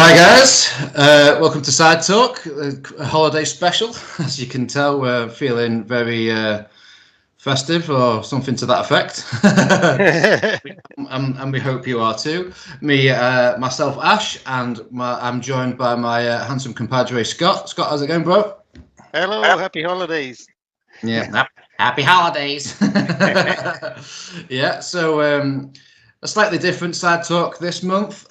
Hi guys, welcome to Side Talk, a holiday special. As you can tell, we're feeling very festive or something to that effect. and we hope you are too. Myself, Ash, and I'm joined by my handsome compadre, Scott. Scott, how's it going, bro? Hello, happy holidays. Yeah, happy holidays. Yeah, so a slightly different Side Talk this month.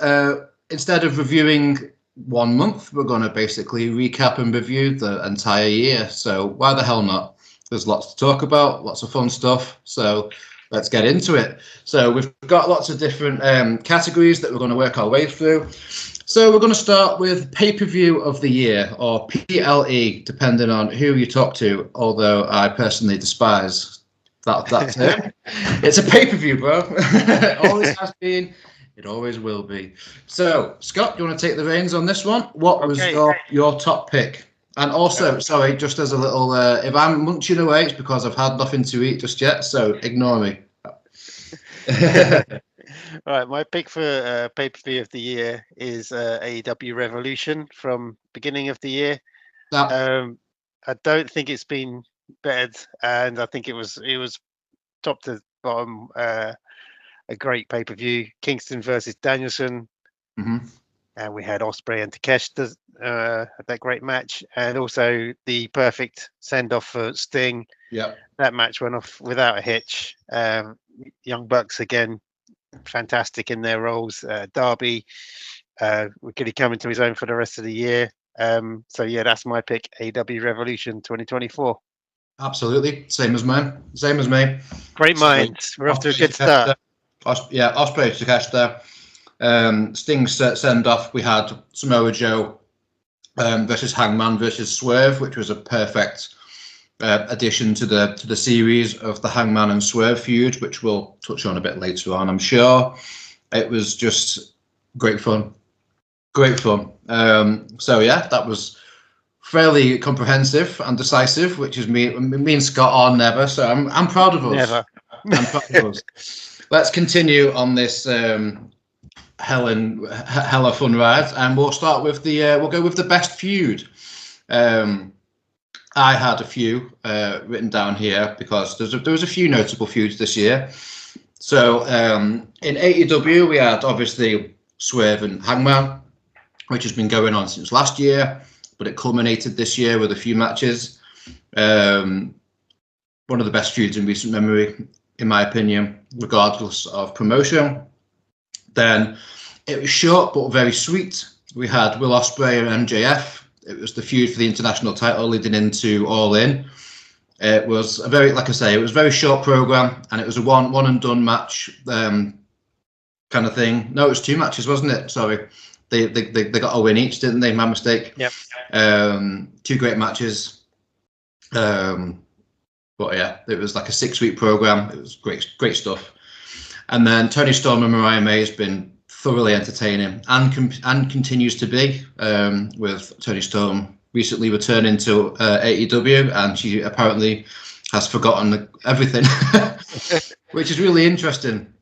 Instead of reviewing 1 month, we're going to basically recap and review the entire year. So why the hell not? There's lots to talk about, lots of fun stuff. So let's get into it. So we've got lots of different categories that we're going to work our way through. So we're going to start with pay-per-view of the year, or PLE, depending on who you talk to, although I personally despise that term. It's a pay-per-view, bro. It always has been. It always will be. So, Scott, do you want to take the reins on this one? What was your top pick? And also, sorry, just as a little, if I'm munching away, it's because I've had nothing to eat just yet, so ignore me. Right, my pick for pay-per-view of the year is AEW Revolution from beginning of the year. I don't think it's been bettered, and I think it was top to bottom a great pay-per-view. Kingston versus Danielson, and we had Ospreay and Takeshita that great match, and also the perfect send-off for Sting. Yeah, that match went off without a hitch. Young Bucks again, fantastic in their roles. Darby, we're going to come into his own for the rest of the year. So yeah, that's my pick. AEW Revolution 2024. Absolutely, same as mine. Same as me. Great minds. We're off to a good start. Ospreay, Takeshita. Sting's send off. We had Samoa Joe versus Hangman versus Swerve, which was a perfect addition to the series of the Hangman and Swerve feud, which we'll touch on a bit later on, I'm sure. It was just great fun. So yeah, that was fairly comprehensive and decisive, which is me and Scott are never. So I'm proud of us. Never. I'm proud of us. Let's continue on this hella fun ride, and we'll start with we'll go with the best feud. I had a few written down here because there was a few notable feuds this year. So in AEW, we had obviously Swerve and Hangman, which has been going on since last year, but it culminated this year with a few matches. One of the best feuds in recent memory, in my opinion, regardless of promotion. Then it was short but very sweet. We had Will Ospreay and MJF. It was the feud for the international title leading into All In. It was a very, like I say, it was a very short program, and it was a one and done match kind of thing. No, it was two matches, wasn't it? Sorry, they got a win each, didn't they? My mistake. Yep. Two great matches. But yeah, it was like a 6-week program. It was great stuff. And then Tony Storm and Mariah May has been thoroughly entertaining and continues to be, with Tony Storm recently returning to AEW, and she apparently has forgotten everything, which is really interesting.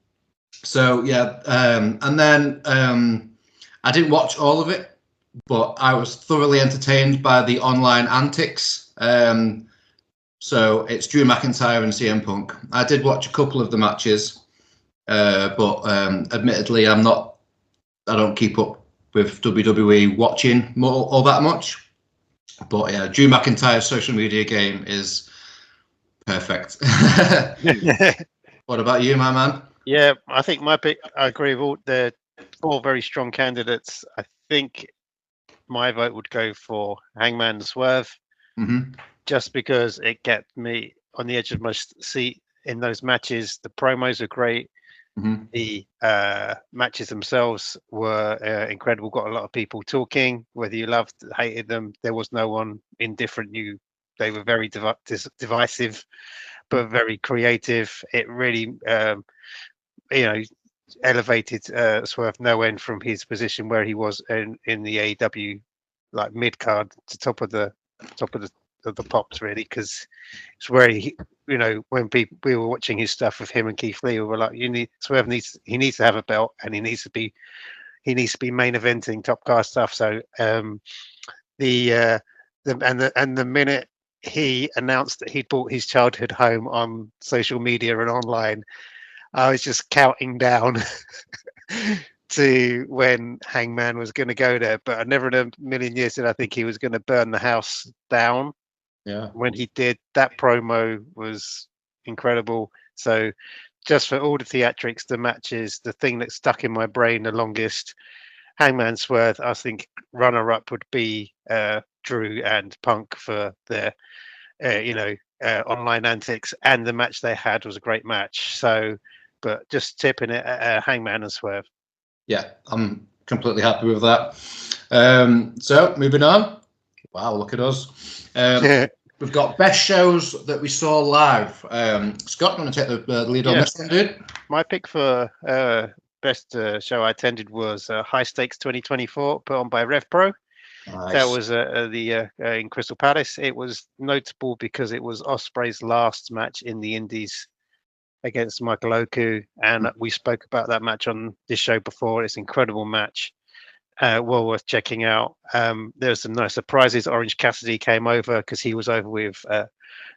So yeah, and then I didn't watch all of it, but I was thoroughly entertained by the online antics. So it's Drew McIntyre and CM Punk. I did watch a couple of the matches, but admittedly, I don't keep up with WWE watching all that much. But yeah, Drew McIntyre's social media game is perfect. What about you, my man? Yeah, I think my pick, I agree with all the 4 very strong candidates. I think my vote would go for Hangman and Swerve, just because it kept me on the edge of my seat in those matches. The promos are great. The matches themselves were incredible. Got a lot of people talking, whether you loved, hated them. There was no one indifferent. They were very divisive, but very creative. It really, elevated Swerve no end from his position where he was in the AEW, like mid card to top of the pops, really, because it's where he, when we were watching his stuff with him and Keith Lee, we were like, Swerve needs to have a belt, and he needs to be, he needs to be main eventing top card stuff. So the minute he announced that he'd bought his childhood home on social media and online, I was just counting down to when Hangman was going to go there. But I never in a million years did I think he was going to burn the house down. Yeah. When he did, that promo was incredible. So just for all the theatrics, the matches, the thing that stuck in my brain the longest, Hangman Swerve, I think runner-up would be Drew and Punk for their, online antics, and the match they had was a great match. So, but just tipping it at Hangman and Swerve. Yeah, I'm completely happy with that. So moving on. Wow, look at us. We've got best shows that we saw live. Scott, want to take the lead on this one, dude? My pick for best show I attended was High Stakes 2024, put on by Rev Pro. Nice. That was in Crystal Palace. It was notable because it was Ospreay's last match in the Indies against Michael Oku, and we spoke about that match on this show before. It's an incredible match. Well worth checking out. There's some nice surprises. Orange Cassidy came over because he was over with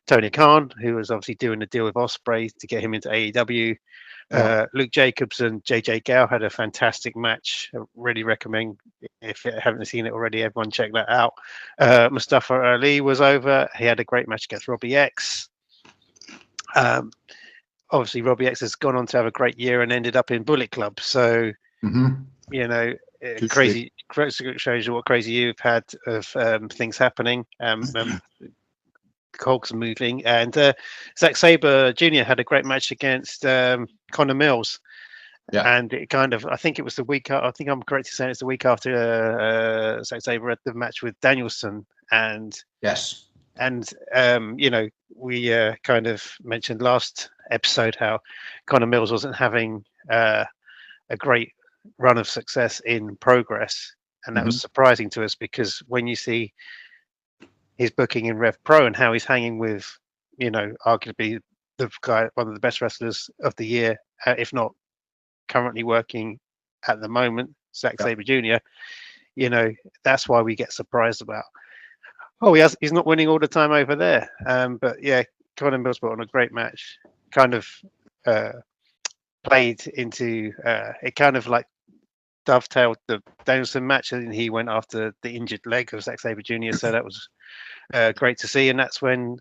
Tony Khan, who was obviously doing a deal with Ospreay to get him into AEW. Luke Jacobs and JJ Gale had a fantastic match. I really recommend, if you haven't seen it already, everyone check that out. Mustafa Ali was over. He had a great match against Robbie X. Obviously, Robbie X has gone on to have a great year and ended up in Bullet Club. So, crazy shows you what crazy you've had of things happening. Cogs moving, and Zack Sabre Jr. had a great match against Connor Mills. Yeah, and it kind of, I think it was the week. I think I'm correct in saying it's the week after Zack Sabre had the match with Danielson, and yes, and we kind of mentioned last episode how Connor Mills wasn't having a great run of success in Progress, and that was surprising to us because when you see his booking in Rev Pro and how he's hanging with, arguably the guy, one of the best wrestlers of the year, if not currently working at the moment, Zack Sabre Jr., that's why we get surprised about, he's not winning all the time over there. But yeah, Conor Mills put on a great match, kind of played into, it kind of like dovetailed the Danielson match, and he went after the injured leg of Zack Sabre Jr., so that was great to see. And that's when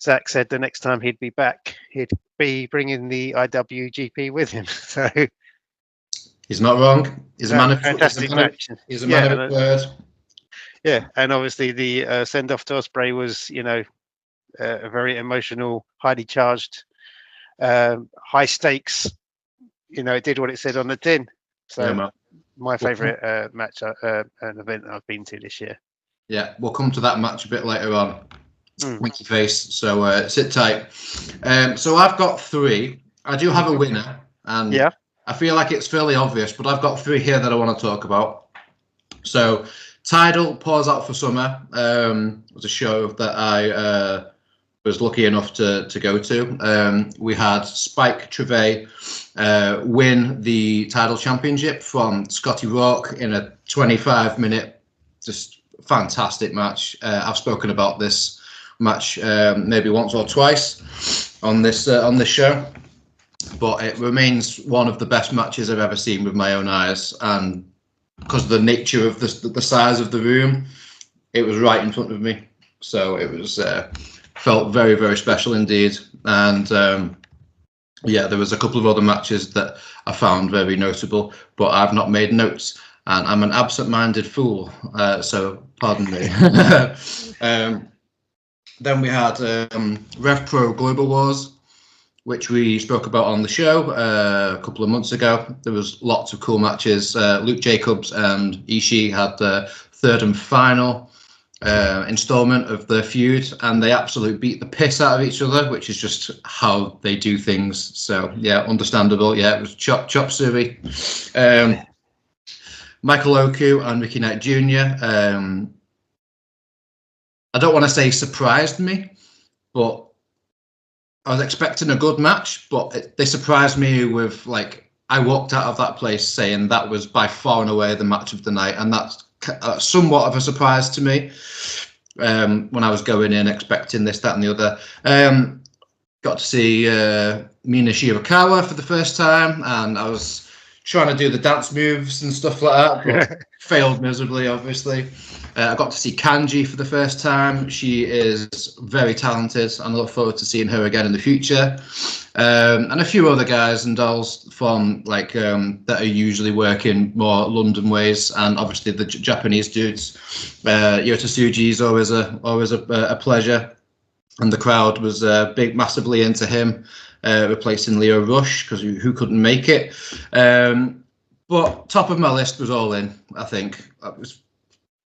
Zack said the next time he'd be back, he'd be bringing the IWGP with him. So he's not wrong. He's a man of fantastic match. He's a man of word. Yeah, and obviously the send off to Ospreay was, a very emotional, highly charged, high stakes. It did what it said on the tin. So my favorite match and event I've been to this year. Yeah, we'll come to that match a bit later on. Winky face, so sit tight. So I've got three. I do have a winner, and I feel like it's fairly obvious, but I've got three here that I want to talk about. So Tidal Pours Out for Summer was a show that I was lucky enough to go to. We had Spike Trevay win the Tidal Championship from Scotty Rourke in a 25-minute, just fantastic match. I've spoken about this match maybe once or twice on this show, but it remains one of the best matches I've ever seen with my own eyes. And because of the nature of the size of the room, it was right in front of me, so it was felt very, very special indeed. And there was a couple of other matches that I found very notable, but I've not made notes, and I'm an absent-minded fool, so pardon me. Then we had Rev Pro Global Wars, which we spoke about on the show a couple of months ago. There was lots of cool matches. Luke Jacobs and Ishii had the third and final installment of the feud, and they absolutely beat the piss out of each other, which is just how they do things. So yeah, understandable. Yeah, it was chop suey. Michael Oku and Ricky Knight Jr. I don't want to say surprised me, but I was expecting a good match, but they surprised me with like I walked out of that place saying that was by far and away the match of the night, and that's somewhat of a surprise to me. When I was going in expecting this, that, and the other. Got to see Mina Shirakawa for the first time, and I was trying to do the dance moves and stuff like that, but failed miserably, obviously. I got to see Kanji for the first time. She is very talented, and I look forward to seeing her again in the future. And a few other guys and dolls from that are usually working more London ways, and obviously the Japanese dudes. Yota Tsuji is always a pleasure, and the crowd was massively into him, replacing Leo Rush, because who couldn't make it. But top of my list was All In. I think it was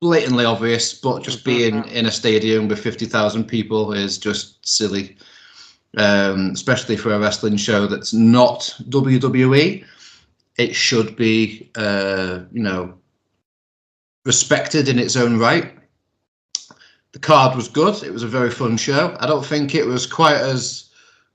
blatantly obvious, but just being in a stadium with 50,000 people is just silly. Especially for a wrestling show that's not WWE. It should be, respected in its own right. The card was good. It was a very fun show. I don't think it was quite as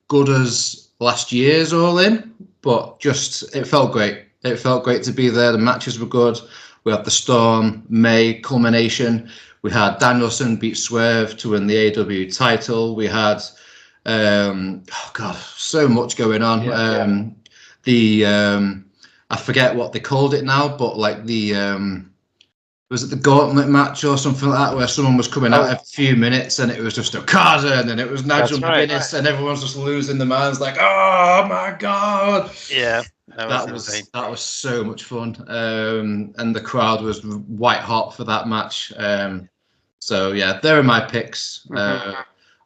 good as last year's All In, but it felt great. It felt great to be there. The matches were good. We had the Storm May culmination. We had Danielson beat Swerve to win the AW title. We had so much going on. I forget what they called it now, but was it the gauntlet match or something like that, where someone was coming out every few minutes and it was just Okada, and then it was Nigel McGuinness, and everyone's just losing their minds, like, oh my god! Yeah, that was so much fun, and the crowd was white hot for that match. So yeah, there are my picks.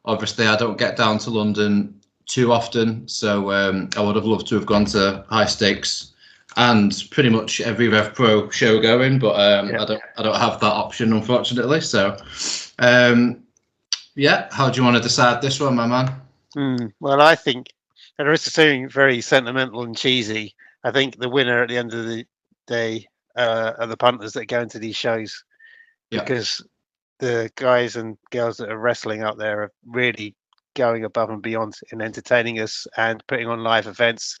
Obviously, I don't get down to London too often, so I would have loved to have gone to High Stakes and pretty much every Rev Pro show going, but I don't have that option, unfortunately. So, how do you want to decide this one, my man? Well, I think there is something very sentimental and cheesy. I think the winner at the end of the day are the punters that go into these shows, because the guys and girls that are wrestling out there are really going above and beyond in entertaining us and putting on live events.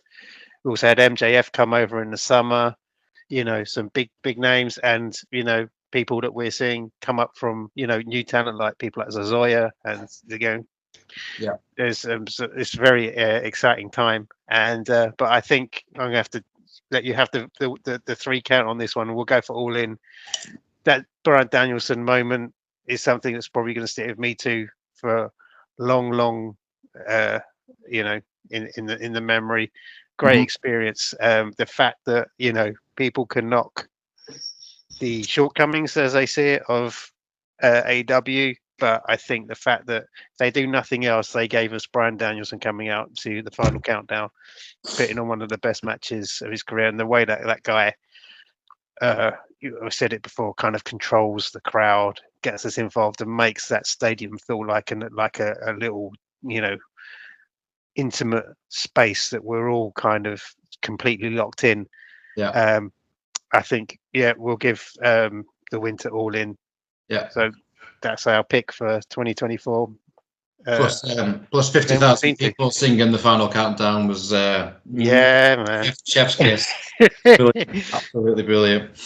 We also had MJF come over in the summer, some big names, and people that we're seeing come up from new talent, like people like Zazoya, and there's it's a very exciting time. And but I think I'm gonna have to let you have the 3 count on this one, and we'll go for All In. That Bryan Danielson moment is something that's probably going to stick with me too for long, in the memory. Great experience. The fact that people can knock the shortcomings, as they see it, of AEW, but I think the fact that they do nothing else, they gave us Bryan Danielson coming out to the final countdown, putting on one of the best matches of his career, and the way that guy, I said it before, kind of controls the crowd, gets us involved, and makes that stadium feel like a little, intimate space that we're all kind of completely locked in. I think we'll give the win to All In. So that's our pick for 2024. Plus 50,000 people singing the final countdown was man, chef's kiss. Brilliant. Absolutely brilliant.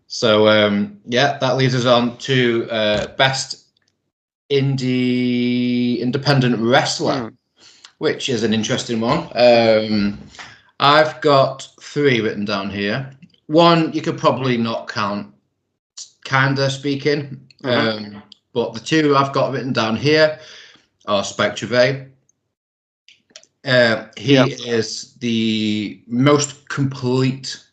So that leads us on to best independent wrestler, which is an interesting one. I've got 3 written down here. One you could probably not count, kinda speaking, but the 2 I've got written down here are Spike Trivet. He is the most complete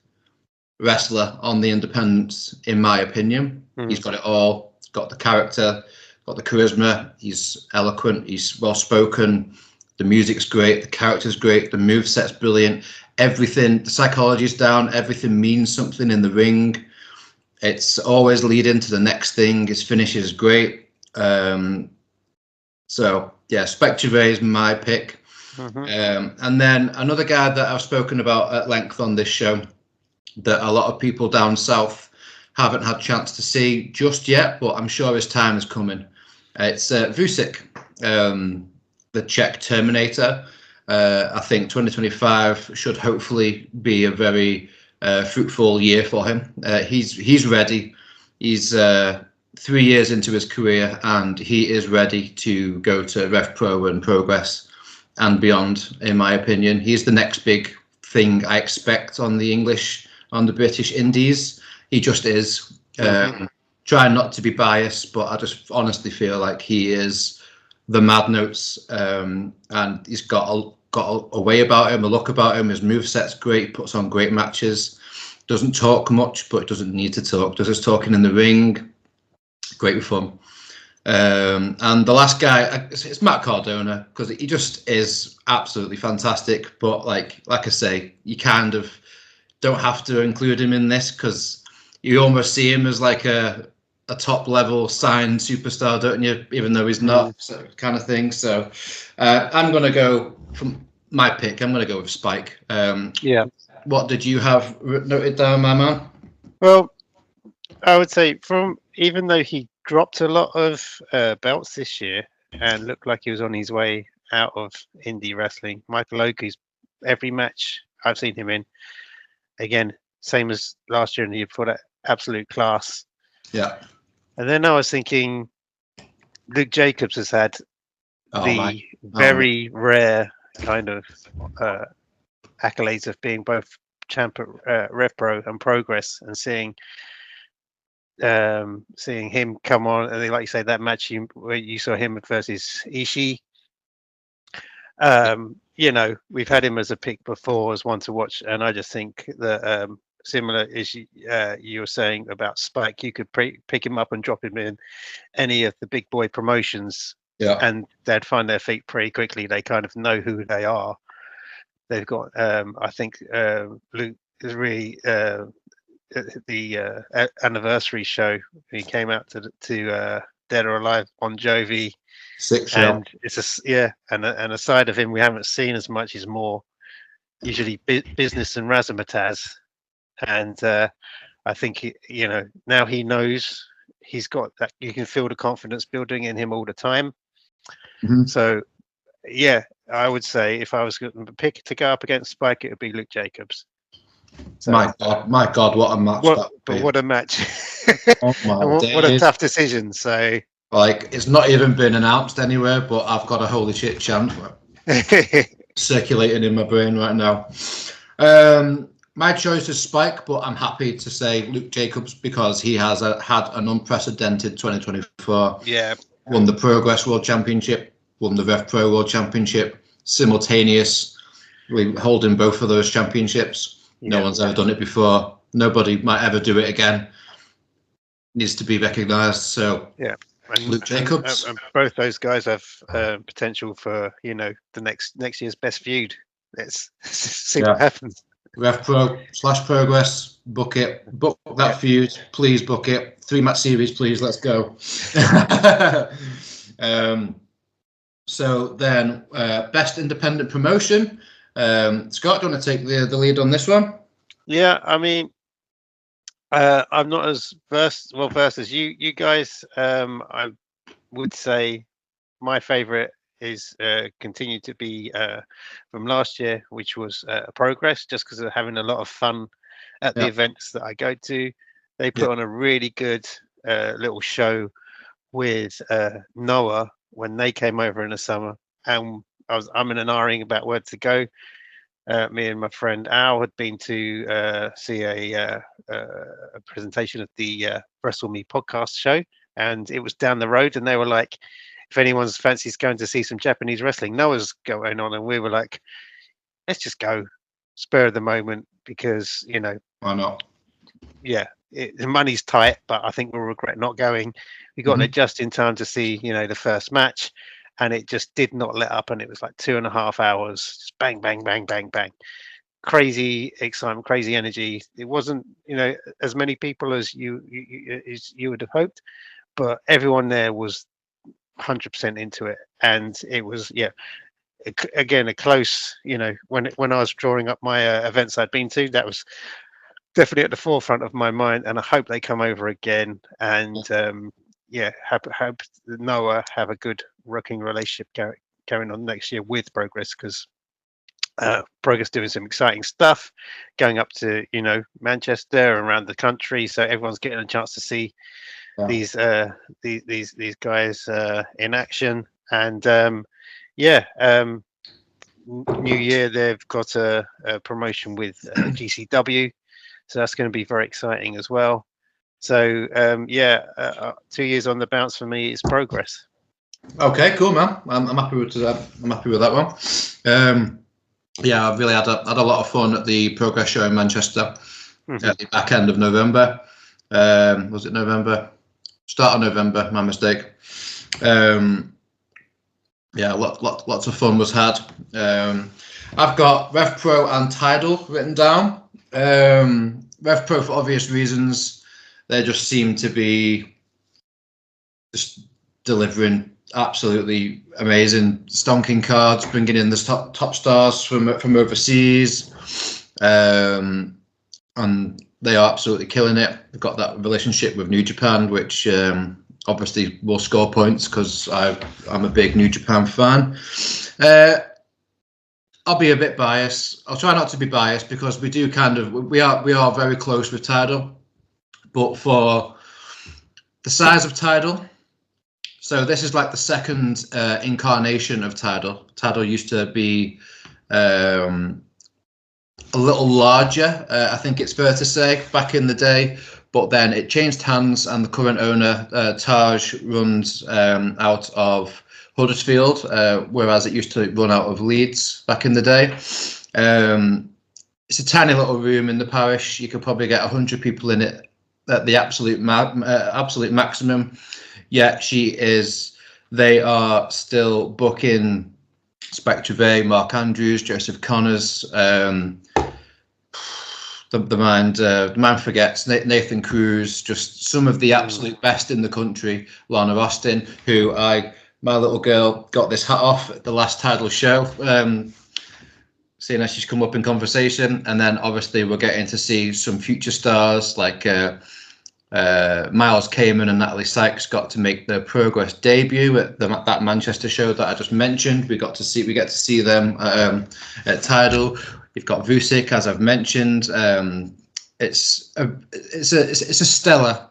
wrestler on the independents, in my opinion. He's got it all. He's got the character, got the charisma. He's eloquent. He's well spoken. The music's great. The character's great. The moveset's brilliant. Everything, the psychology's down. Everything means something in the ring. It's always leading to the next thing. His finish is great. Spike Trivet is my pick. And then another guy that I've spoken about at length on this show that a lot of people down south haven't had a chance to see just yet, but I'm sure his time is coming. It's Vucic, the Czech Terminator. I think 2025 should hopefully be a very fruitful year for him. He's ready. He's 3 years into his career, and he is ready to go to Rev Pro and Progress and beyond. In my opinion, he's the next big thing I expect on the British Indies. He just is. Trying not to be biased, but I just honestly feel like he is the Mad Notes, and he's got a way about him, a look about him. His moveset's great, puts on great matches. Doesn't talk much, but doesn't need to talk. Does his talking in the ring. Great fun. And the last guy, it's Matt Cardona, because he just is absolutely fantastic. But like I say, you kind of don't have to include him in this, because you almost see him as like a top level signed superstar, don't you? Even though he's not, so kind of thing. So I'm going to go from my pick. I'm going to go with Spike. What did you have noted down, my man? Well, I would say even though he dropped a lot of belts this year and looked like he was on his way out of indie wrestling, Michael Oku's every match I've seen him in, again, same as last year and the year before that, absolute class. Yeah. And then I was thinking, Luke Jacobs has had very rare kind of accolades of being both champ at Rev Pro and Progress, and seeing him come on, and like you say, that match where you saw him versus Ishii. We've had him as a pick before, as one to watch, and I just think that similar as you were saying about Spike, you could pick him up and drop him in any of the big boy promotions, and they'd find their feet pretty quickly. They kind of know who they are. They've got, I think, Luke is really the anniversary show. He came out to Dead or Alive Bon Jovi. And it's and a side of him we haven't seen as much. Is more usually business and razzmatazz. And I think now he knows he's got that. You can feel the confidence building in him all the time. So I would say if I was going to pick to go up against Spike, it would be Luke Jacobs. So, my God, what a match! What a match! What a tough decision. So, like, it's not even been announced anywhere, but I've got a holy shit chant circulating in my brain right now. My choice is Spike, but I'm happy to say Luke Jacobs, because he has had an unprecedented 2024. Yeah. Won the Progress World Championship, won the Rev Pro World Championship, simultaneously holding both of those championships. No one's ever done it before. Nobody might ever do it again. Needs to be recognised. So and Luke Jacobs. And both those guys have potential for the next year's best feud. Let's see what happens. Rev Pro / Progress, book that feud, please book it. 3-match series, please. Let's go. So then, best independent promotion. Scott, do you want to take the lead on this one? Yeah, I mean, I'm not as versed as you guys. I would say my favorite is continued to be from last year, which was Progress, just because of having a lot of fun at the events that I go to. They put on a really good little show with Noah when they came over in the summer, and I'm in an ahhing about where to go. Me and my friend Al had been to see a presentation of the Wrestle Me podcast show, and it was down the road, and they were like, if anyone's fancies going to see some Japanese wrestling, Noah's going on, and we were like, let's just go, spur of the moment, because why not? Yeah, the money's tight, but I think we'll regret not going. We got there just in time to see the first match, and it just did not let up, and it was like 2.5 hours, just bang, bang, bang, bang, bang, crazy excitement, crazy energy. It wasn't as many people as you would have hoped, but everyone there was 100% into it, and it was again a close. When I was drawing up my events I'd been to, that was definitely at the forefront of my mind, and I hope they come over again. And hope Noah have a good working relationship carrying on next year with Progress, because Progress doing some exciting stuff, going up to Manchester and around the country, so everyone's getting a chance to see these guys in action. And new year they've got a promotion with GCW, so that's going to be very exciting as well. So 2 years on the bounce for me is progress. Okay, cool, man. I'm happy with that. I'm happy with that one. I've really had a lot of fun at the Progress show in Manchester at the back end of November. Was it November? Start of November, my mistake. Lots of fun was had. I've got Rev Pro and Tidal written down. Rev Pro, for obvious reasons, they just seem to be just delivering absolutely amazing stonking cards, bringing in the top stars from overseas, and they are absolutely killing it. They've got that relationship with New Japan, which obviously will score points because I'm a big New Japan fan. I'll be a bit biased. I'll try not to be biased because we are very close with Tidal, but for the size of Tidal. So this is like the second incarnation of Tidal. Tidal used to be a little larger, I think it's fair to say, back in the day. But then it changed hands, and the current owner, Taj, runs out of Huddersfield, whereas it used to run out of Leeds back in the day. It's a tiny little room in the parish. You could probably get 100 people in it at the absolute maximum. Yeah, they are still booking Spectre, Mark Andrews, Joseph Connors, the mind forgets, Nathan Cruz, just some of the absolute best in the country. Lana Austin, who my little girl got this hat off at the last Tidal show, seeing as she's come up in conversation. And then obviously we're getting to see some future stars like Miles Kamen and Natalie Sykes got to make their Progress debut at that Manchester show that I just mentioned. We get to see them at Tidal. You've got Vusic, as I've mentioned. It's a stellar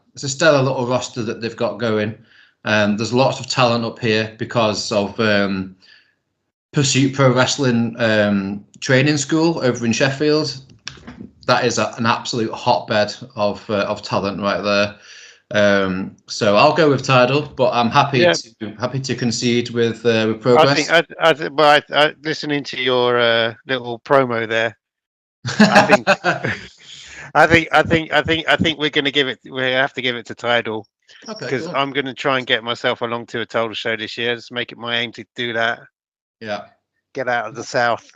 little roster that they've got going. There's lots of talent up here because of Pursuit Pro Wrestling training school over in Sheffield. That is an absolute hotbed of talent right there. So I'll go with Tidal, but I'm happy to concede with Progress. I listening to your little promo there, I think we're going to give it. We have to give it to Tidal because cool. I'm going to try and get myself along to a Tidal show this year. Just make it my aim to do that. Yeah, get out of the south.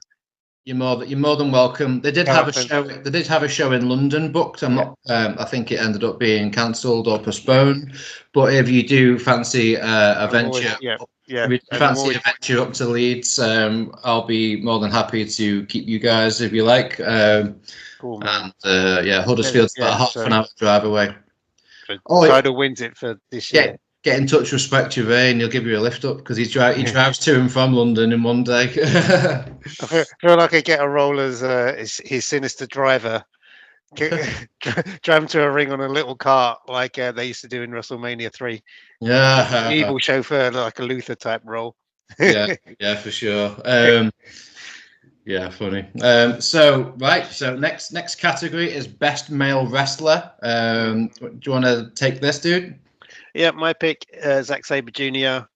You're more than welcome. They did have a show. They did have a show in London booked. I think it ended up being cancelled or postponed. But if you do fancy a venture, adventure up to Leeds, I'll be more than happy to keep you guys if you like. Cool, man. And Huddersfield's about a half an hour drive away. Tidal wins it for this year. Get in touch with Spectre and he'll give you a lift up because he drives to and from London in one day. I feel like I get a role as his sinister driver. Drive him to a ring on a little cart like they used to do in WrestleMania 3. Yeah. Evil chauffeur, like a Luther type role. yeah, for sure. Yeah, funny. So next category is best male wrestler. Do you want to take this, dude? Yeah, my pick, Zack Sabre Jr.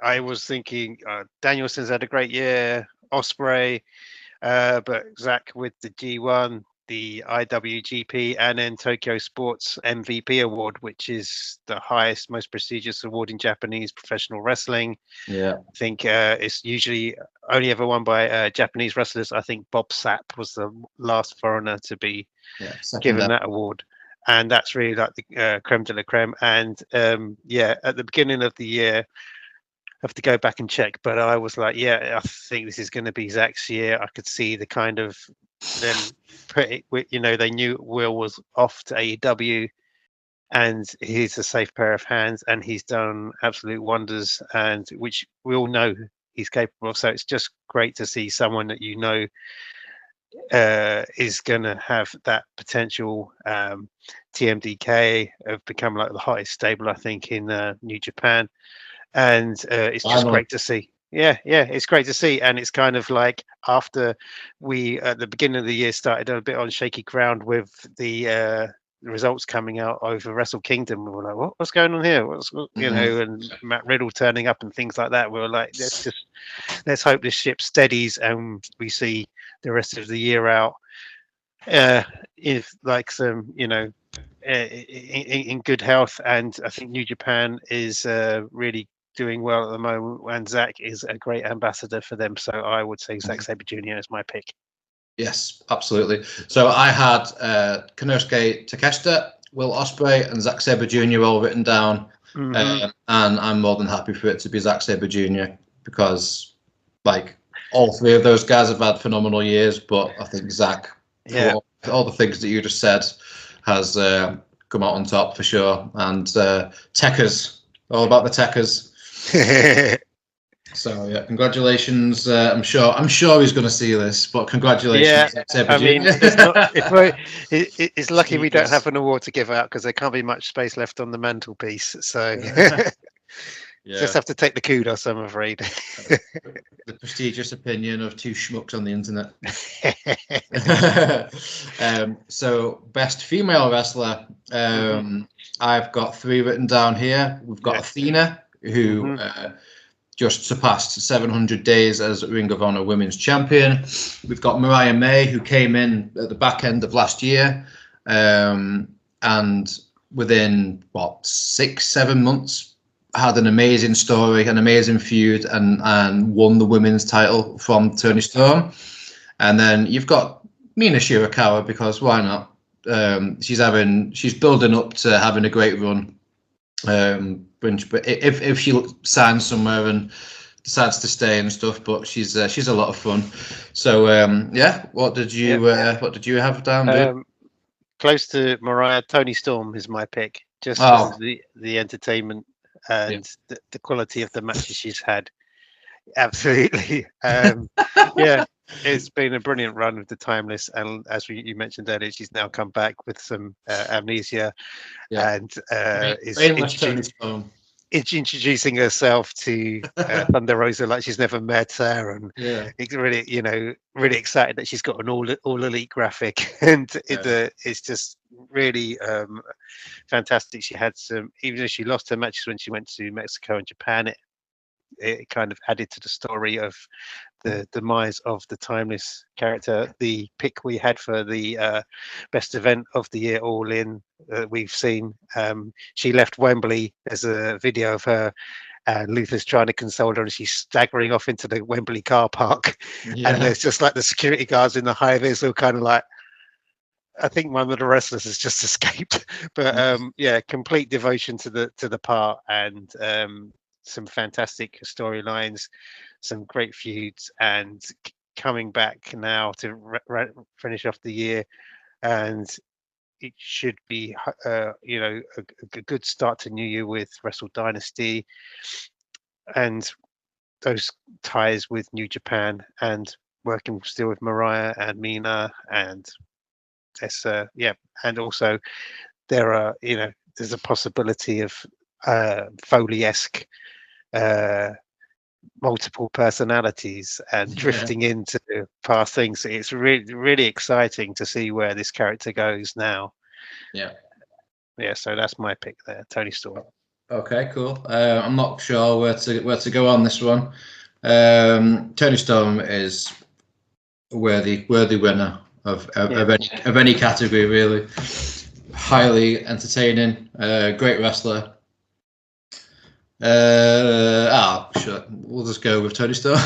I was thinking Danielson's had a great year, Ospreay, but Zack with the G1, the IWGP, and then Tokyo Sports MVP award, which is the highest, most prestigious award in Japanese professional wrestling. Yeah, I think it's usually only ever won by Japanese wrestlers. I think Bob Sapp was the last foreigner to be given that award. And that's really like the creme de la creme. And at the beginning of the year, I have to go back and check, but I was like, I think this is going to be Zack's year. I could see the kind of them they knew Will was off to AEW, and he's a safe pair of hands, and he's done absolute wonders. And which we all know he's capable of. So it's just great to see someone that is going to have that potential. TMDK have become like the hottest stable, I think, in New Japan, and it's just great to see. Yeah, it's great to see, and it's kind of like after we at the beginning of the year started a bit on shaky ground with the results coming out over Wrestle Kingdom. We were like, what's going on here? And Matt Riddle turning up and things like that. We were like, let's hope this ship steadies and we see the rest of the year out if like some in good health. And I think New Japan is really doing well at the moment, and Zack is a great ambassador for them. So I would say Zack Sabre Jr. is my pick. Yes, absolutely. So I had Konosuke Takeshita, Will Ospreay, and Zack Sabre Jr. all written down, and I'm more than happy for it to be Zack Sabre Jr. because, like, all three of those guys have had phenomenal years, but I think Zack, for all the things that you just said, has come out on top for sure. And Techers, all about the Techers. So yeah, congratulations. I'm sure he's going to see this, but congratulations. Yeah, I mean, it's lucky we don't have an award to give out because there can't be much space left on the mantelpiece. So just have to take the kudos, I'm afraid. The prestigious opinion of two schmucks on the internet. So best female wrestler. I've got 3 written down here. We've got Athena, who just surpassed 700 days as Ring of Honor Women's Champion. We've got Mariah May, who came in at the back end of last year, and within 6-7 months had an amazing story, an amazing feud, and won the women's title from Toni Storm. And then you've got Mina Shirakawa, because why not? She's building up to having a great run. But if she signs somewhere and decides to stay and stuff, but she's a lot of fun. So what did you have down, dude? Close to Mariah, Toni Storm is my pick, just because of the entertainment and the quality of the matches she's had. Absolutely. It's been a brilliant run with the Timeless, and as you mentioned earlier, she's now come back with some amnesia, and is introducing herself to Thunder Rosa like she's never met her, and it's really, really excited that she's got an all elite graphic, and it's just really fantastic. She had some, even if she lost her matches when she went to Mexico and Japan, it kind of added to the story of the demise of the Timeless character. The pick we had for the best event of the year, All In, we've seen, she left Wembley. There's a video of her and Luther's trying to console her, and she's staggering off into the Wembley car park, and there's just like the security guards in the high vis all kind of like, I think one of the wrestlers has just escaped. But complete devotion to the part, and some fantastic storylines, some great feuds, and coming back now to finish off the year. And it should be a good start to New Year with Wrestle Dynasty and those ties with New Japan, and working still with Mariah and Mina, and Tessa. And also there are there's a possibility of Foley-esque multiple personalities and drifting into past things. It's really, really exciting to see where this character goes now. So that's my pick there, Toni Storm. Okay, cool. I'm not sure where to go on this one. Toni Storm is a worthy winner of any category, really. Highly entertaining, great wrestler. Sure. We'll just go with Toni Storm.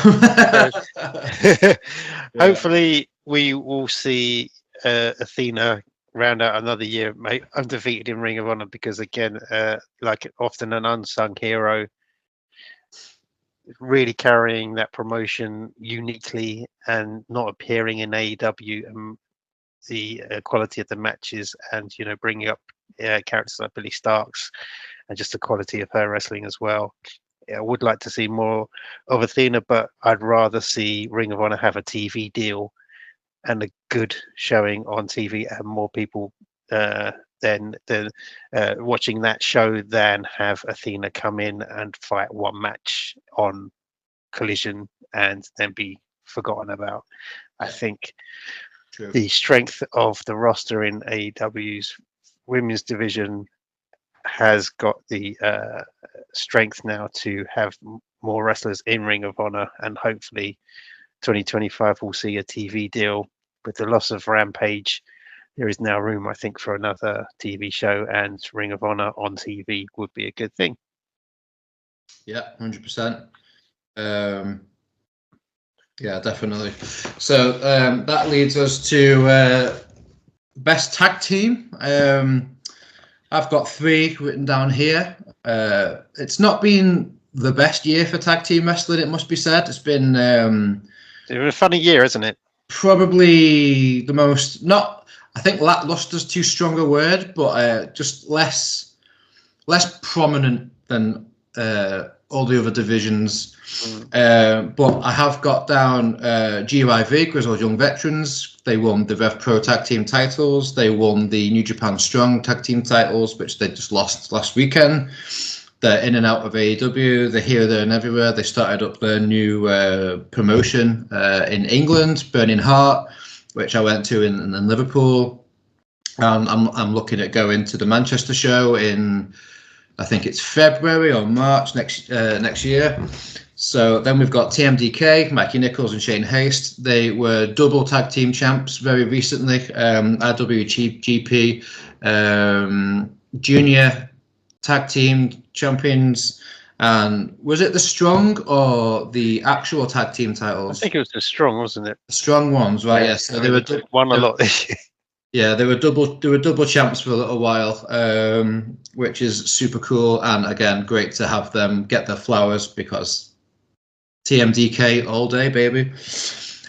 Hopefully, we will see Athena round out another year, undefeated in Ring of Honor, because again, like often an unsung hero, really carrying that promotion uniquely and not appearing in AEW, and the quality of the matches, and bringing up characters like Billy Starks, and just the quality of her wrestling as well. I would like to see more of Athena, but I'd rather see Ring of Honor have a TV deal and a good showing on TV and more people than watching that show than have Athena come in and fight one match on Collision and then be forgotten about. I think the strength of the roster in AEW's women's division has got the strength now to have more wrestlers in Ring of Honor, and hopefully 2025 will see a TV deal. With the loss of Rampage, there is now room, I think, for another TV show, and Ring of Honor on TV would be a good thing. Yeah, 100%. Yeah, definitely. So that leads us to best tag team. I've got 3 written down here. It's not been the best year for tag team wrestling, it must be said. It's been a funny year, isn't it? Probably the most, not, I think lackluster's too strong a word, but just less prominent than all the other divisions. But I have got down GYV, Grizzled Young Veterans. They won the Rev Pro Tag Team titles. They won the New Japan Strong Tag Team titles, which they just lost last weekend. They're in and out of AEW. They're here, there, and everywhere. They started up their new promotion in England, Burning Heart, which I went to in Liverpool. I'm looking at going to the Manchester show in, I think it's February or March next year. So then we've got TMDK, Mikey Nichols and Shane Haste. They were double tag team champs very recently. IWGP junior tag team champions. And was it the Strong or the actual tag team titles? I think it was the Strong, wasn't it? The Strong ones, right? Yes. So they were won a lot this year. Yeah, they were double champs for a little while, which is super cool. And again, great to have them get their flowers, because TMDK all day, baby.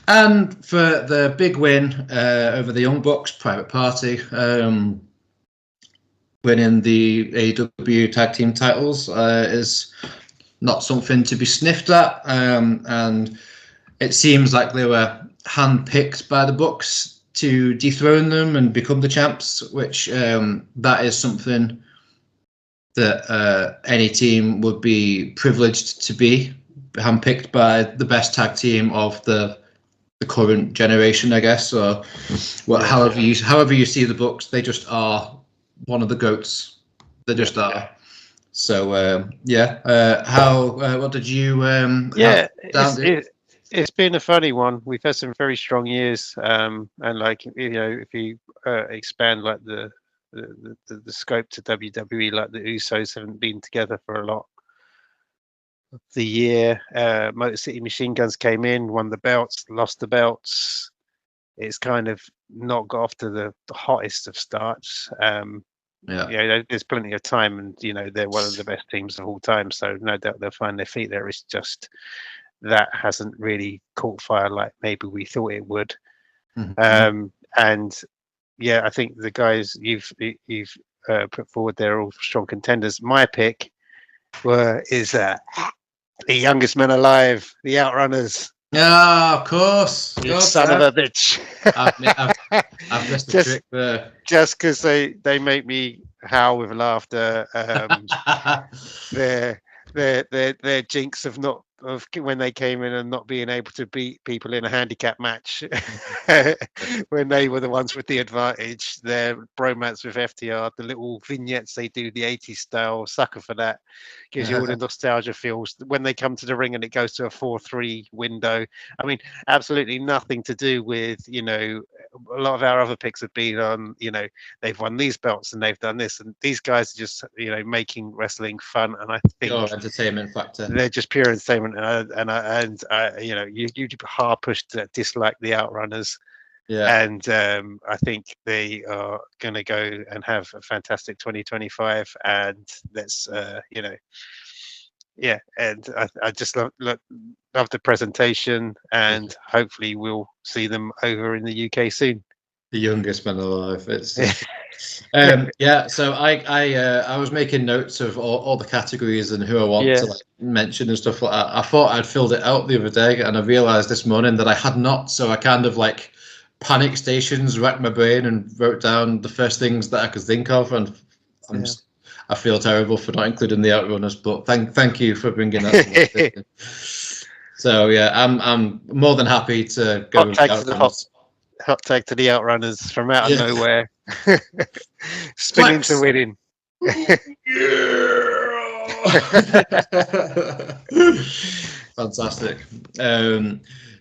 And for the big win over the Young Bucks, Private Party, winning the AEW tag team titles is not something to be sniffed at. And it seems like they were handpicked by the Bucks to dethrone them and become the champs, which that is something that any team would be privileged to be handpicked by the best tag team of the current generation, I guess. Or however you see the Bucks, they just are one of the goats. They just are. So what did you it's been a funny one. We've had some very strong years, and if you expand like the scope to WWE, like the Usos haven't been together for a lot of the year. Motor City Machine Guns came in, won the belts, lost the belts. It's kind of not got off to the hottest of starts. There's plenty of time, and they're one of the best teams of all time, so no doubt they'll find their feet there. It's just that hasn't really caught fire like maybe we thought it would. Mm-hmm. I think the guys you've put forward, they're all strong contenders. My pick is the youngest men alive, the Outrunners. Yeah, of course. You son of a bitch. I've missed the trick there. Just because they make me howl with laughter. Their jinx of when they came in and not being able to beat people in a handicap match when they were the ones with the advantage. Their bromance with FTR, the little vignettes they do, the 80s style, sucker for that. Gives you all the nostalgia feels. When they come to the ring and it goes to a 4-3 window. I mean, absolutely nothing to do with, a lot of our other picks have been on, they've won these belts and they've done this. And these guys are just, making wrestling fun. And I think entertainment factor. They're just pure entertainment. You'd be hard pushed to dislike the Outrunners. Yeah. And I think they are going to go and have a fantastic 2025. And let's, and I just love the presentation, and hopefully we'll see them over in the UK soon. The youngest man alive. It's Yeah, so I was making notes of all the categories and who I want to like mention and stuff like that. I thought I'd filled it out the other day, and I realized this morning that I had not. So I kind of like panic stations, racked my brain, and wrote down the first things that I could think of. And I feel terrible for not including the outrunners, but thank you for bringing that to me. So yeah, I'm more than happy to go with the outrunners. Hot tag to the outrunners from out of nowhere. Spinning to winning. Fantastic.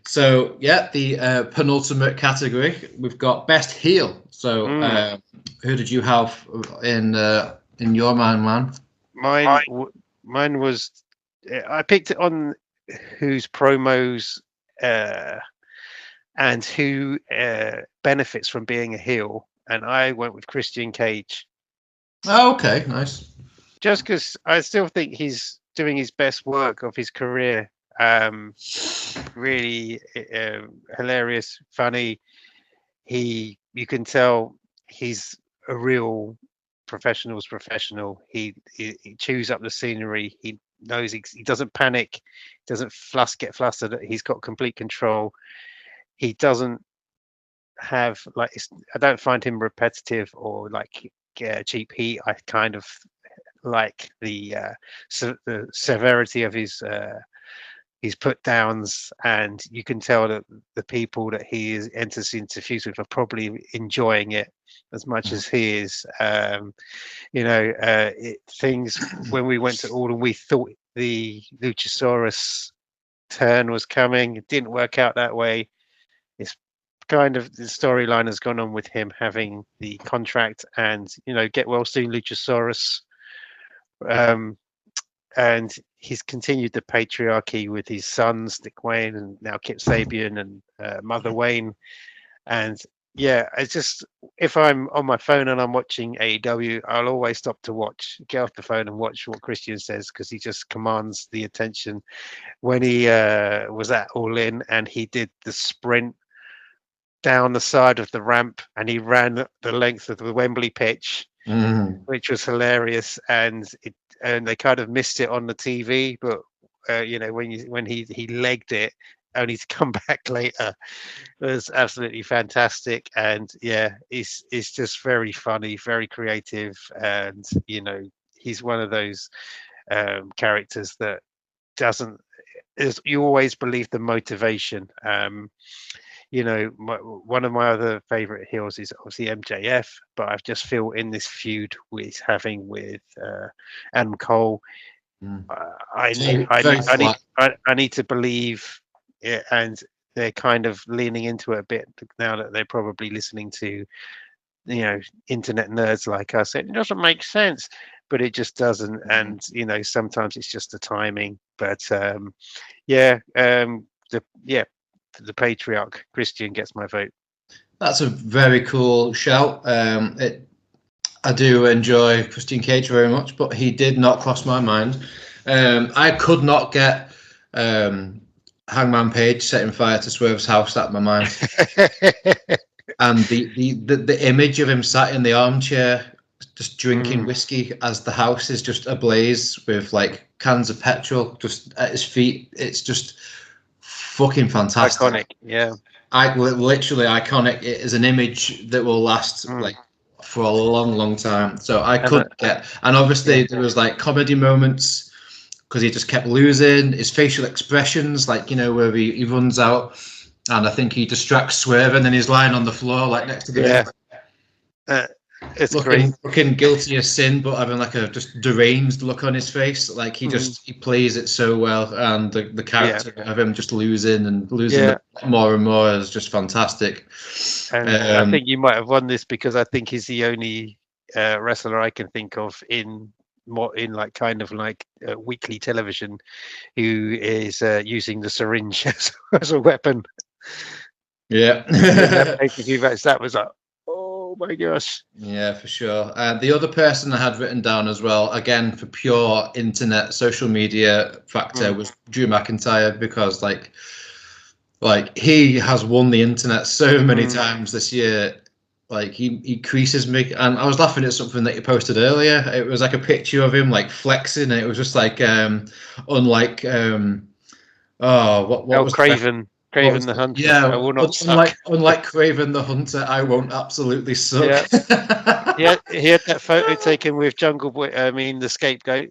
So yeah, the penultimate category, we've got best heel. So who did you have in your mind, man? Mine was, I picked it on whose promos and who benefits from being a heel, and I went with Christian Cage. Oh, okay, nice. Just because I still think he's doing his best work of his career. Really hilarious, funny. You can tell he's a real professional's professional. He chews up the scenery. He knows he doesn't panic, doesn't get flustered. He's got complete control. He doesn't have like, I don't find him repetitive or like cheap heat. I kind of like the severity of his put downs, and you can tell that the people that he enters into feuds with are probably enjoying it as much as he is. Things when we went to Alden, we thought the Luchasaurus turn was coming. It didn't work out that way. It's kind of the storyline has gone on with him having the contract and get well soon Luchasaurus. And he's continued the patriarchy with his sons Nick Wayne and now Kip Sabian and Mother Wayne. And yeah, it's just, if I'm on my phone and I'm watching AEW, I'll always stop to get off the phone and watch what Christian says, because he just commands the attention. When he was at All In and he did the sprint down the side of the ramp and he ran the length of the Wembley pitch, which was hilarious, and they kind of missed it on the TV, but when he legged it only to come back later, it was absolutely fantastic. And yeah, it's just very funny, very creative, and he's one of those characters that you always believe the motivation. One of my other favorite heels is obviously MJF, but I just feel in this feud with Adam Cole, I need to believe it, and they're kind of leaning into it a bit now that they're probably listening to internet nerds like us. It doesn't make sense, but it just doesn't. And sometimes it's just the timing. But the patriarch Christian gets my vote. That's a very cool shout. I do enjoy Christian Cage very much, but he did not cross my mind. I could not get Hangman Page setting fire to Swerve's house out of my mind. And the image of him sat in the armchair just drinking whiskey as the house is just ablaze with like cans of petrol just at his feet. It's just fucking fantastic. Iconic, yeah. Literally iconic. It is an image that will last like for a long time. So I could get, and obviously there was like comedy moments because he just kept losing. His facial expressions, like where he runs out, and I think he distracts Swerve, and then he's lying on the floor like next to the it's looking guilty of sin, but having like a just deranged look on his face. Like he plays it so well, and the character of him just losing more and more is just fantastic. And I think you might have won this because I think he's the only wrestler I can think of in like kind of like weekly television who is using the syringe as a weapon. Yeah. That was like, oh my gosh. Yeah, for sure. The other person I had written down as well, again for pure internet social media factor, was Drew McIntyre, because like he has won the internet so many times this year. like he creases me, and I was laughing at something that you posted earlier. It was like a picture of him like flexing, and it was just like unlike what was Craven, Craven the Hunter. I yeah, will not suck. unlike Craven the Hunter, I won't absolutely suck. Yeah, he had that photo taken with Jungle Boy. I mean, the Scapegoat.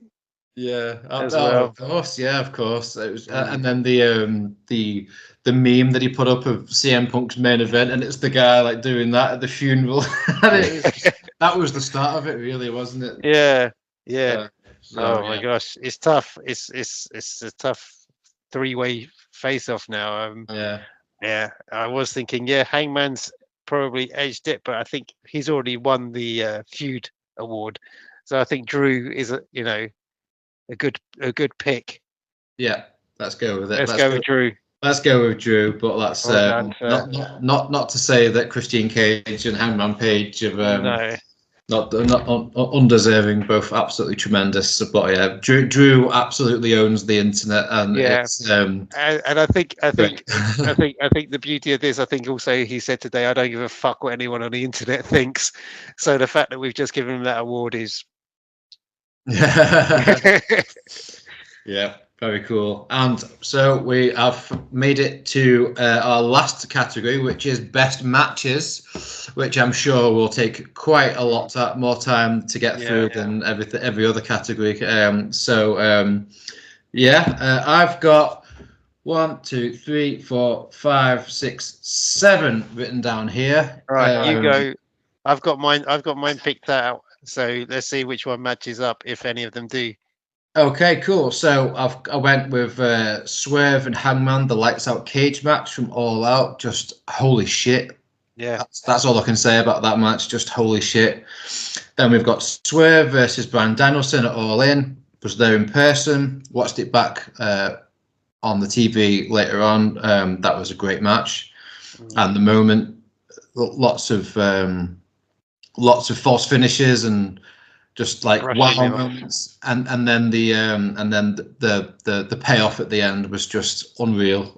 Yeah, as well. of course, yeah, of course. It was, and then the meme that he put up of CM Punk's main event, and it's the guy like doing that at the funeral. That was the start of it, really, wasn't it? Yeah. So, my gosh, it's tough. It's a tough three-way face-off now. Yeah, I was thinking, Hangman's probably edged it, but I think he's already won the feud award, so I think Drew is a good pick. Yeah, let's go with it. Let's go with Drew. Let's go with Drew, but that's not to say that Christian Cage and Hangman Page have not undeserving, both absolutely tremendous. But yeah, Drew absolutely owns the internet, and it's and I think the beauty of this, I think also he said today, I don't give a fuck what anyone on the internet thinks. So the fact that we've just given him that award is yeah, very cool. And so we have made it to our last category, which is best matches, which I'm sure will take quite a lot more time to get through than every other category. I've got 1, 2, 3, 4, 5, 6, 7 written down here. All right, you go. I've got mine picked out. So let's see which one matches up, if any of them do. Okay, cool. So I went with Swerve and Hangman, the lights out cage match from All Out. Just holy shit. Yeah. That's all I can say about that match. Just holy shit. Then we've got Swerve versus Bryan Danielson at All In. Was there in person. Watched it back on the TV later on. That was a great match. And the moment, lots of false finishes and just like wow moments, and then the payoff at the end was just unreal.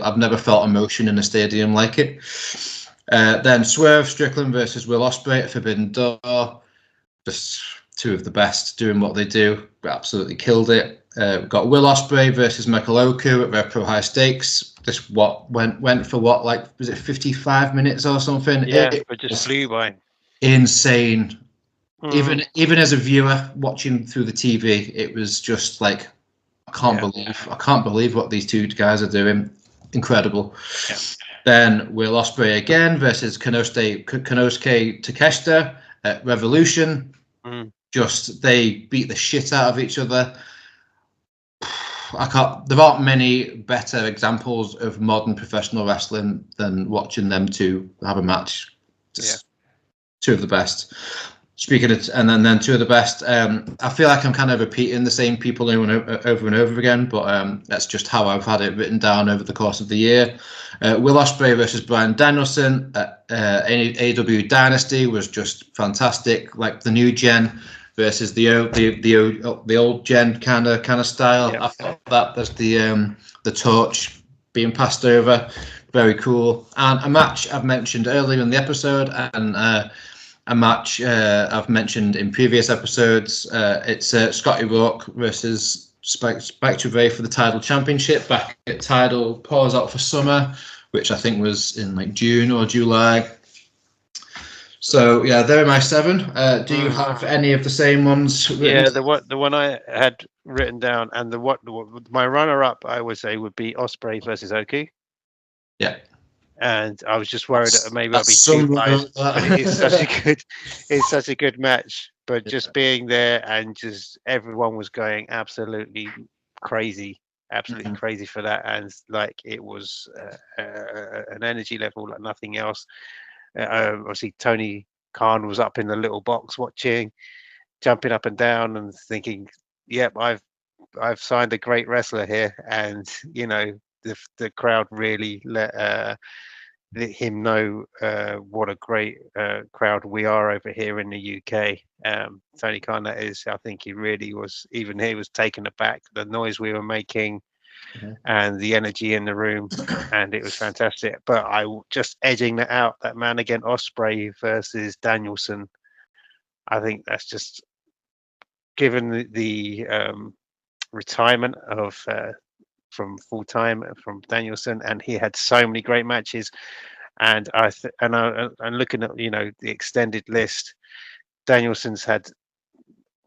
I've never felt emotion in a stadium like it. Then Swerve Strickland versus Will Ospreay at Forbidden Door, just two of the best doing what they do. Absolutely killed it. We've got Will Ospreay versus Michael Oku at Rev Pro High Stakes. Just went for what, like, was it 55 minutes or something? Yeah, it just flew by. Insane. Even as a viewer watching through the TV, it was just like, I can't believe what these two guys are doing. Incredible. Yeah. Then Will Ospreay again versus Konosuke Takeshita at Revolution. Just they beat the shit out of each other. There aren't many better examples of modern professional wrestling than watching them two have a match. Just two of the best. Speaking of, and then two of the best, I feel like I'm kind of repeating the same people over and over again, but that's just how I've had it written down over the course of the year. Will Ospreay versus Bryan Danielson at AEW Dynasty was just fantastic. Like the new gen versus the old gen kind of style. Yeah. I thought that was the torch being passed over. Very cool. And a match I've mentioned earlier in the episode, and a match I've mentioned in previous episodes. It's Scotty Rourke versus Spike Trevay for the title championship back at Tidal Pause Out for Summer, which I think was in like June or July. So yeah, there are my 7. Do you have any of the same ones? Yeah, the one I had written down, and my runner-up I would say would be Ospreay versus Oku. Yeah. And I was just worried that maybe I'll be too biased. It's such a good match. But just being there and just everyone was going absolutely crazy for that, and like it was an energy level like nothing else. Obviously, Tony Khan was up in the little box watching, jumping up and down, and thinking, "Yep, I've signed a great wrestler here," and the crowd really let him know what a great crowd we are over here in the UK. Tony Khan, that is, I think he really was. Even he was taken aback. The noise we were making, and the energy in the room, and it was fantastic. But just edging that out, that man again, Osprey versus Danielson. I think that's just given the retirement of from full time from Danielson, and he had so many great matches. And and looking at the extended list, Danielson's had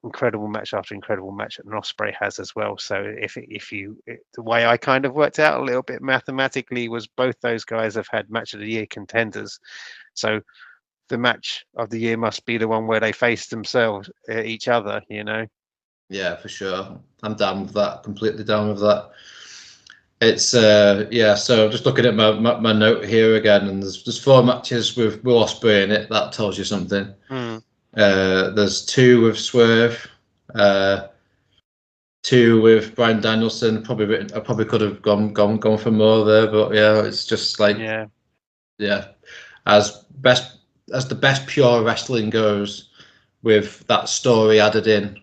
incredible match after incredible match, and Osprey has as well. So the way I kind of worked out a little bit mathematically was both those guys have had match of the year contenders. So the match of the year must be the one where they face themselves, each other. Yeah, for sure. I'm down with that. Completely down with that. It's so just looking at my note here again, and there's 4 matches with Will Ospreay in it. That tells you something. There's 2 with Swerve, 2 with Bryan Danielson. I probably could have gone for more there, but yeah, it's just like as the best pure wrestling goes, with that story added in,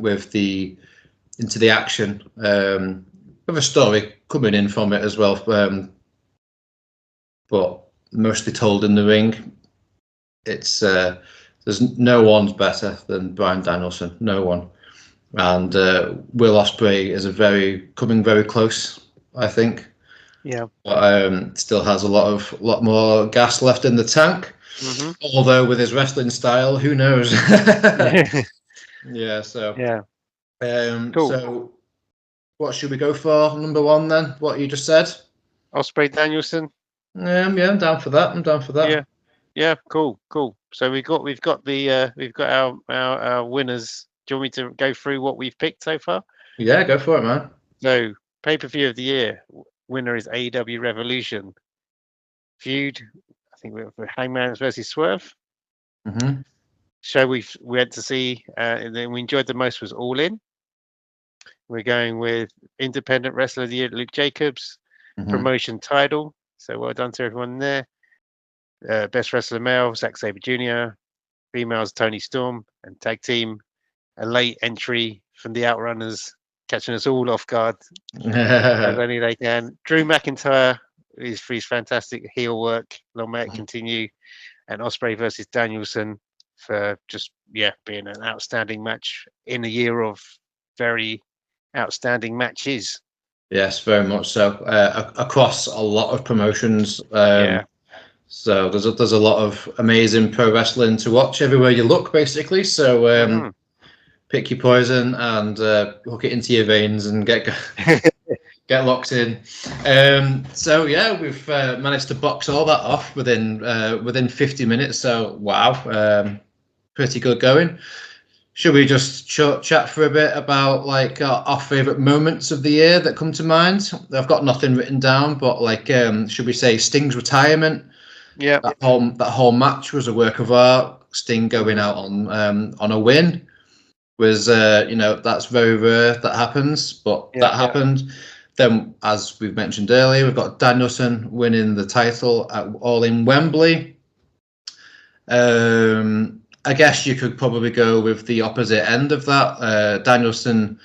with into the action, with a story coming in from it as well, but mostly told in the ring. It's there's no one's better than Bryan Danielson, no one, and Will Ospreay is coming very close, I think. Yeah, but still has a lot more gas left in the tank. Although with his wrestling style, who knows? Yeah. So cool. So what should we go for? Number 1 then? What you just said? Osprey Danielson. Yeah, I'm down for that. Yeah. Cool. So we've got our winners. Do you want me to go through what we've picked so far? Yeah, go for it, man. So pay-per-view of the year winner is AEW Revolution. Feud, I think we're for Hangman versus Swerve. Show we went to see and then we enjoyed the most was All In. We're going with Independent Wrestler of the Year, Luke Jacobs. Promotion title. So well done to everyone there. Best Wrestler Male, Zack Sabre Jr. Females, Tony Storm. And tag team, a late entry from the Outrunners, catching us all off guard as only they can. Drew McIntyre is for his fantastic heel work. Long may it continue. And Osprey versus Danielson for just being an outstanding match in a year of very outstanding matches. Yes, very much so. Across a lot of promotions. So there's a lot of amazing pro wrestling to watch everywhere you look, basically. So pick your poison and hook it into your veins and get locked in. So yeah, we've managed to box all that off within 50 minutes. So wow, pretty good going. Should we just chat for a bit about like our favorite moments of the year that come to mind? I've got nothing written down, but like, should we say Sting's retirement? Yeah, that whole match was a work of art. Sting going out on a win was, that's very rare that happens, but that happened. Then, as we've mentioned earlier, we've got Danielson winning the title at All in Wembley. I guess you could probably go with the opposite end of that. Danielson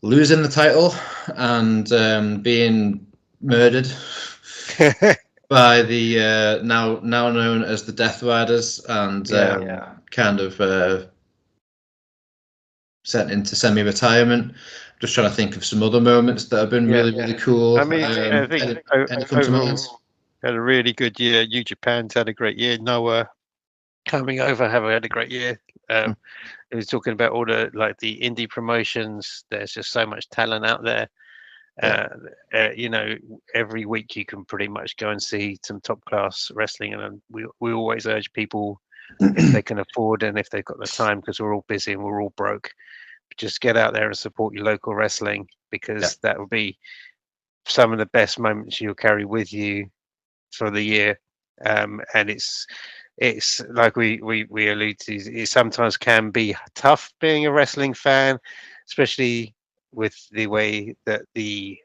losing the title and being murdered by the now known as the Death Riders, and kind of sent into semi-retirement. Just trying to think of some other moments that have been really cool. I mean, I think overall had a really good year. New Japan's had a great year. Noah coming over have had a great year. He was talking about all the indie promotions. There's just so much talent out there. Every week you can pretty much go and see some top class wrestling, and we always urge people, if they can afford and if they've got the time, because we're all busy and we're all broke, just get out there and support your local wrestling, because that will be some of the best moments you'll carry with you for the year. And it's like we allude to, it sometimes can be tough being a wrestling fan, especially with the way that the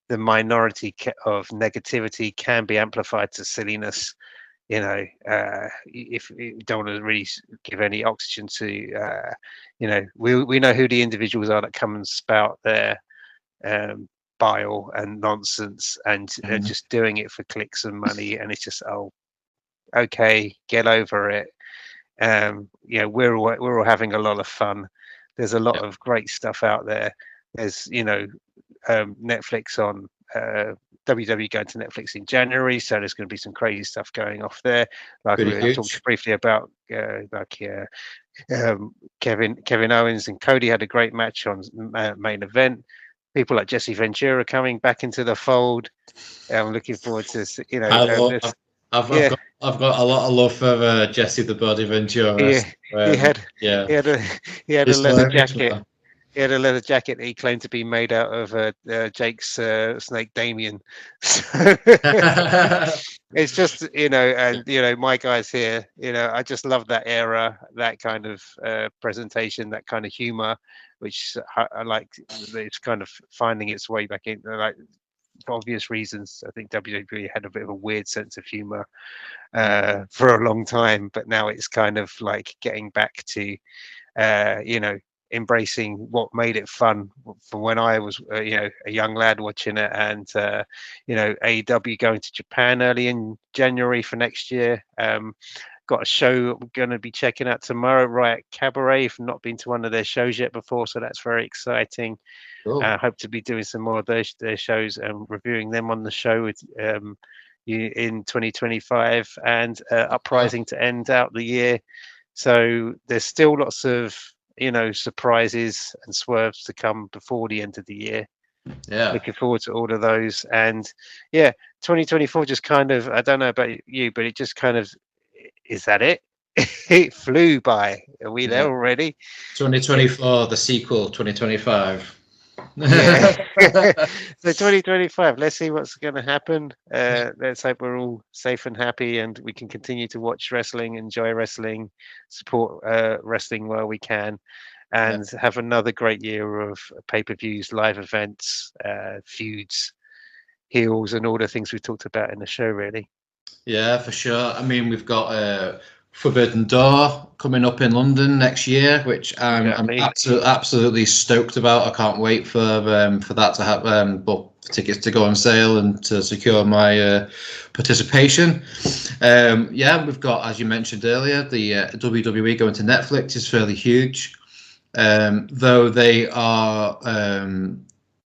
minority of negativity can be amplified to silliness. If you don't want to really give any oxygen to, we know who the individuals are that come and spout their bile and nonsense, and just doing it for clicks and money, and it's just, oh, okay, get over it. We're all having a lot of fun. There's a lot of great stuff out there. There's Netflix on WWE going to Netflix in January, so there's going to be some crazy stuff going off there. Like we talked briefly about, Kevin Owens and Cody had a great match on main event. People like Jesse Ventura coming back into the fold. I'm looking forward to I've got a lot of love for Jesse the Body Ventura. He had a leather jacket. Well. He had a leather jacket that he claimed to be made out of Jake's snake Damien. It's just, and my guys here, I just love that era, that kind of presentation, that kind of humor, which I like. It's kind of finding its way back in, like, for obvious reasons. I think WWE had a bit of a weird sense of humor for a long time, but now it's kind of like getting back to, embracing what made it fun from when I was, a young lad watching it. And AEW going to Japan early in January for next year. Got a show I'm going to be checking out tomorrow, Riot Cabaret. I've not been to one of their shows yet before, so that's very exciting. Cool. I hope to be doing some more of their shows and reviewing them on the show with in 2025, and Uprising to end out the year. So there's still lots of surprises and swerves to come before the end of the year. Yeah, looking forward to all of those. And 2024 just kind of, I don't know about you, but it just kind of, is that it? It flew by. Are we there already? 2024, the sequel, 2025. Yeah. So 2025, let's see what's going to happen. Let's hope we're all safe and happy, and we can continue to watch wrestling, enjoy wrestling, support wrestling where we can, and have another great year of pay-per-views, live events, feuds, heels, and all the things we talked about in the show, really. Yeah, for sure. I mean, we've got Forbidden Door coming up in London next year, which I'm absolutely stoked about. I can't wait for that to happen. For tickets to go on sale and to secure my participation. We've got, as you mentioned earlier, the WWE going to Netflix is fairly huge, though they are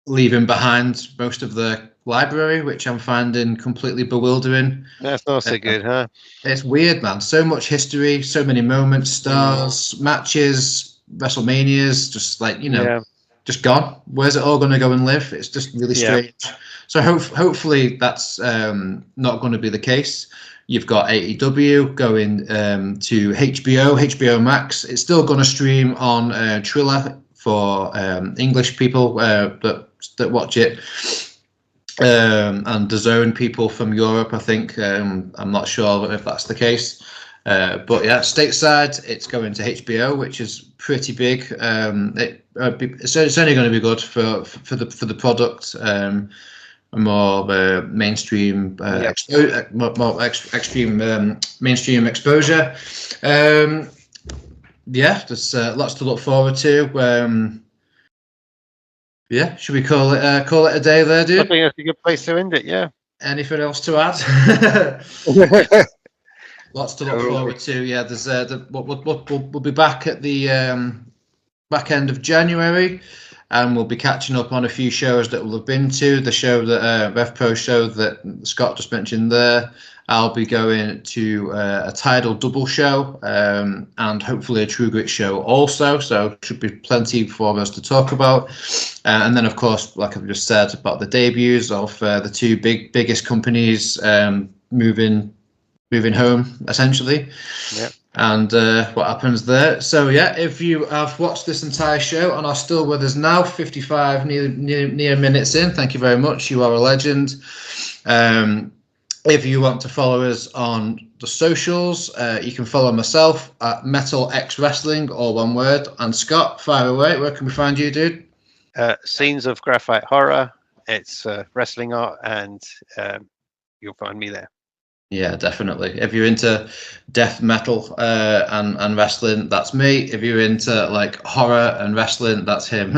leaving behind most of the library, which I'm finding completely bewildering. That's not so good, huh? It's weird, man. So much history, so many moments, stars, matches, WrestleManias, just like, just gone. Where's it all going to go and live? It's just really strange. So hopefully that's not going to be the case. You've got AEW going to HBO Max. It's still going to stream on Triller for English people that watch it. And DAZN people from Europe, I think. I'm not sure if that's the case. But yeah, stateside, it's going to HBO, which is pretty big. It's only going to be good for the product. A more mainstream, more extreme mainstream exposure. There's lots to look forward to. Should we call it a day there, dude? I think that's a good place to end it. Yeah. Anything else to add? Lots to look forward to. Yeah, there's we'll be back at the back end of January, and we'll be catching up on a few shows that we'll have been to. The show that RevPro show that Scott just mentioned there. I'll be going to a Tidal double show and hopefully a True Grit show also. So should be plenty for us to talk about. And then, of course, like I've just said, about the debuts of the two biggest companies moving home, essentially. Yeah. And what happens there. So, if you have watched this entire show and are still with us now, 55 near minutes in, thank you very much. You are a legend. If you want to follow us on the socials, you can follow myself at Metal X Wrestling, all one word. And Scott, fire away. Where can we find you, dude? Scenes of Graphite Horror. It's wrestling art, and you'll find me there. Yeah, definitely. If you're into death metal and wrestling, that's me. If you're into like horror and wrestling, that's him.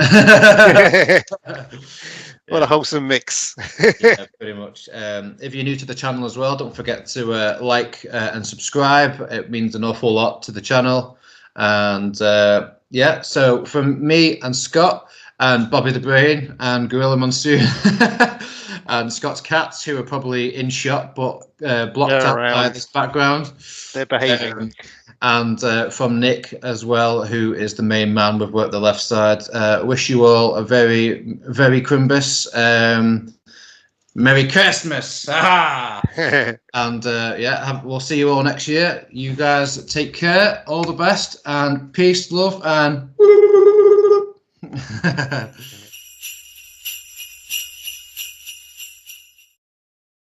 What a Yeah, wholesome mix. yeah, pretty much. If you're new to the channel as well, don't forget to like and subscribe. It means an awful lot to the channel. And yeah, so from me and Scott and Bobby the Brain and Gorilla Monsoon and Scott's cats, who are probably in shot but blocked They're out by around. this background. They're behaving. And from Nick as well, who is the main man with Work the Left Side. Wish you all a very, very Crimbus. Merry Christmas! And yeah, we'll see you all next year. You guys take care. All the best and peace, love, and